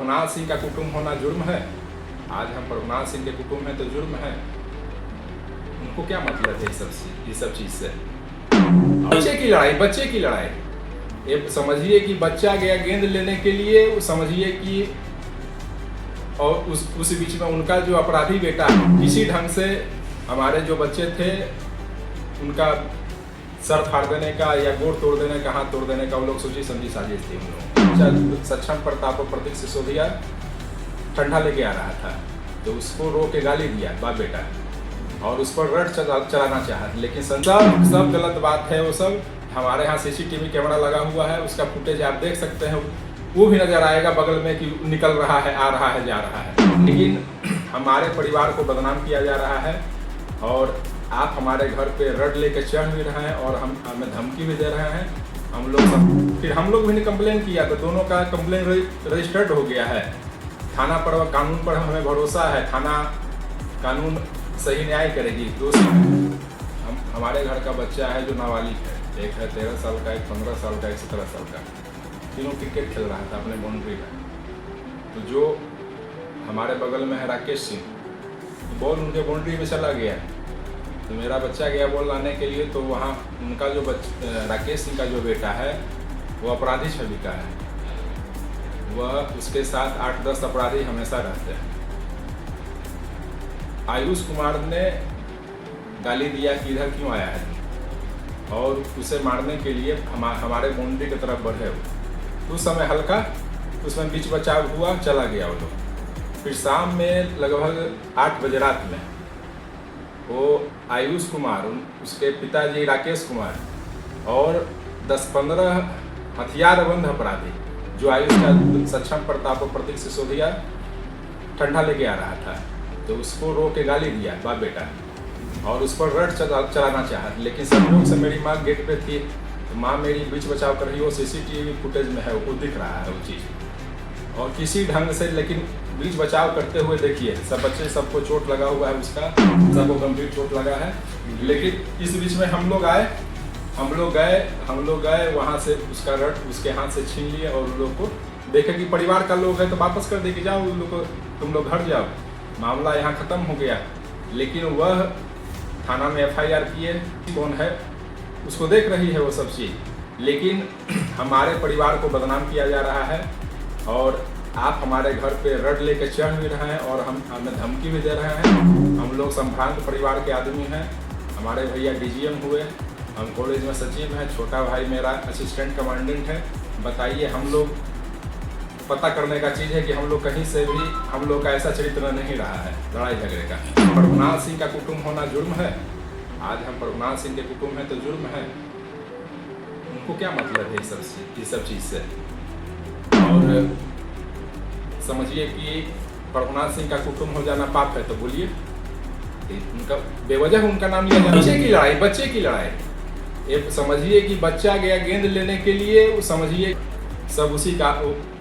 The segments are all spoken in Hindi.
प्रभुनाथ सिंह का कुटुंब होना जुर्म है। आज हम प्रभुनाथ सिंह के कुटुंब हैं तो जुर्म है। उनको क्या मतलब है ये सब चीज से? बच्चे की लड़ाई ये समझिए कि बच्चा गया गेंद लेने के लिए, समझिए कि और उस बीच में उनका जो अपराधी बेटा किसी ढंग से हमारे जो बच्चे थे उनका सर फाड़ देने का या गोड़ तोड़ देने का, हाथ तोड़ देने का वो लोग सोची समझी साजिश थी। उन लोग सक्षम प्रताप और प्रतीक सिसोदिया ठंडा लेके आ रहा था तो उसको रो के गाली दिया बाप बेटा और उस पर रट चलाना चाहा, लेकिन सब गलत बात है। वो सब हमारे यहाँ सीसीटीवी कैमरा लगा हुआ है, उसका फुटेज आप देख सकते हैं, वो भी नजर आएगा बगल में कि निकल रहा है, आ रहा है, जा रहा है। लेकिन हमारे परिवार को बदनाम किया जा रहा है और आप हमारे घर पे रड लेके चढ़ भी रहे हैं और हमें धमकी भी दे रहे हैं। हम लोग भी कंप्लेन किया तो दोनों का कंप्लेन रजिस्टर्ड हो गया है। थाना पर, कानून पर हमें भरोसा है, थाना कानून सही न्याय करेगी। हमारे घर का बच्चा है जो नाबालिग है, एक है 13 साल का, एक 15 साल का, एक 17 साल का, तीनों क्रिकेट खेल रहा था अपने बाउंड्री में। तो जो हमारे बगल में है राकेश सिंह, तो बॉल उनके बाउंड्री में चला गया, तो मेरा बच्चा गया बॉल लाने के लिए, तो वहाँ उनका जो राकेश सिंह का जो बेटा है वो अपराधी छवि का है। वह उसके साथ 8-10 अपराधी हमेशा रहते हैं। आयुष कुमार ने गाली दिया कि इधर क्यों आया है और उसे मारने के लिए हमारे बाउंड्री की तरफ बढ़े। उस समय हल्का उसमें बीच बचाव हुआ, चला गया वो लोग। फिर शाम में लगभग 8 बजे रात में वो आयुष कुमार, उसके पिताजी राकेश कुमार और 10-15 हथियारबंद अपराधी जो आयुष का सक्षम प्रताप और प्रतीक सिसोदिया ठंडा लेके आ रहा था तो उसको रो के गाली दिया बाप बेटा और उस पर रट चलाना चाहा, लेकिन संयोग से मेरी माँ गेट पे थी तो माँ मेरी बीच बचाव कर रही है। वो सीसीटीवी फुटेज में है, वो दिख रहा है वो चीज़। और किसी ढंग से लेकिन बीच बचाव करते हुए देखिए सब बच्चे, सबको चोट लगा हुआ है, उसका सबको गंभीर चोट लगा है। लेकिन इस बीच में हम लोग गए वहाँ से उसका रट उसके हाथ से छीन लिए और उन लोग को देखे कि परिवार का लोग है तो वापस कर दे कि जाओ उन लोग को, तुम लोग घर जाओ, मामला यहाँ ख़त्म हो गया। लेकिन वह थाना में FIR किए, कौन है उसको देख रही है वो सब चीज़, लेकिन हमारे परिवार को बदनाम किया जा रहा है और आप हमारे घर पे रड लेके चढ़ भी रहे हैं और हमें धमकी भी दे रहे हैं। हम लोग संभ्रांत परिवार के आदमी हैं। हमारे भैया DGM हुए, हम कॉलेज में सचिव हैं, छोटा भाई मेरा असिस्टेंट कमांडेंट है। बताइए, हम लोग पता करने का चीज़ है कि हम लोग कहीं से भी, हम लोग का ऐसा चरित्र नहीं रहा है लड़ाई झगड़े का। प्रभुनाथ सिंह का कुटुंब होना जुर्म है। आज हम प्रभुनाथ सिंह के कुटुंब हैं तो जुर्म है। उनको क्या मतलब है ये सब चीज़ से? और समझिए कि प्रभुनाथ सिंह का कुटुंब हो जाना पाप है तो बोलिए, उनका बेवजह उनका नाम लिया जाए। बच्चे की लड़ाई ये समझिए कि बच्चा गया गेंद लेने के लिए, वो समझिए सब उसी का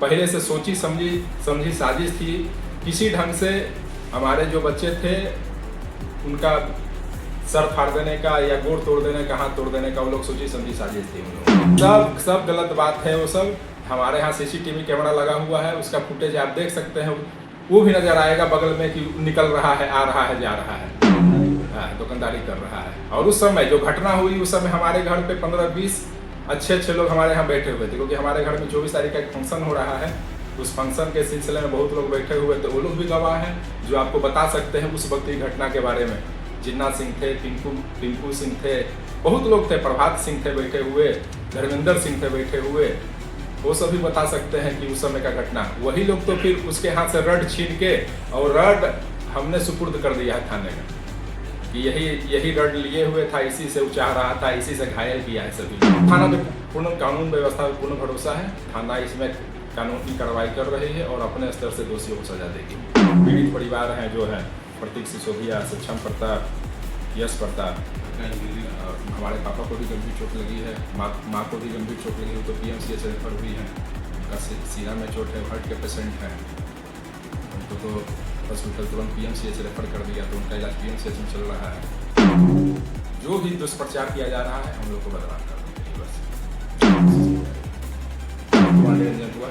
पहले से सोची समझी साजिश थी। किसी ढंग से हमारे जो बच्चे थे उनका सर फाड़ देने का या गोड़ तोड़ देने का, हाथ तोड़ देने का वो लोग सोची समझी साजिश थी। उन लोग सब गलत बात है। वो सब हमारे यहाँ सीसीटीवी कैमरा लगा हुआ है, उसका फुटेज आप देख सकते हैं, वो भी नजर आएगा बगल में कि निकल रहा है, आ रहा है, जा रहा है, दुकानदारी कर रहा है। और उस समय जो घटना हुई उस समय हमारे घर पे 15-20 अच्छे लोग हमारे यहाँ बैठे हुए थे, क्योंकि हमारे घर में 24 तारीख का एक फंक्शन हो रहा है। उस फंक्शन के सिलसिले में बहुत लोग बैठे हुए थे, वो लोग भी गवाह हैं जो आपको बता सकते हैं उस वक्त की घटना के बारे में। जिन्ना सिंह थे, टिंकू सिंह थे, बहुत लोग थे, प्रभात सिंह थे बैठे हुए, धर्मेंद्र सिंह थे बैठे हुए, वो सभी बता सकते हैं कि उस समय का घटना। वही लोग तो फिर उसके हाथ से रड छीन के और रड हमने सुपुर्द कर दिया है थाने में कि यही रड लिए हुए था, इसी से चाह रहा था, इसी से घायल किया है सभी। थाना में पूर्ण कानून व्यवस्था में पूर्ण भरोसा है। थाना इसमें कानूनी कार्रवाई कर रही है और अपने स्तर से दोषियों को सजा देगी। पीड़ित परिवार हैं जो है प्रतीक सिसोदिया, सक्षम प्रताप, यश प्रताप, हमारे पापा को भी गंभीर चोट लगी है, माँ को भी गंभीर चोट लगी है, तो PMCH रेफर हुई है। उनका सीना में चोट है, हार्ट के पेशेंट हैं, उनको तो हॉस्पिटल तुरंत PMCH रेफर कर दिया, तो उनका इलाज PMCH में चल रहा है। जो भी दुष्प्रचार किया जा रहा है हम लोग को बदनाम करने के लिए बस हुआ।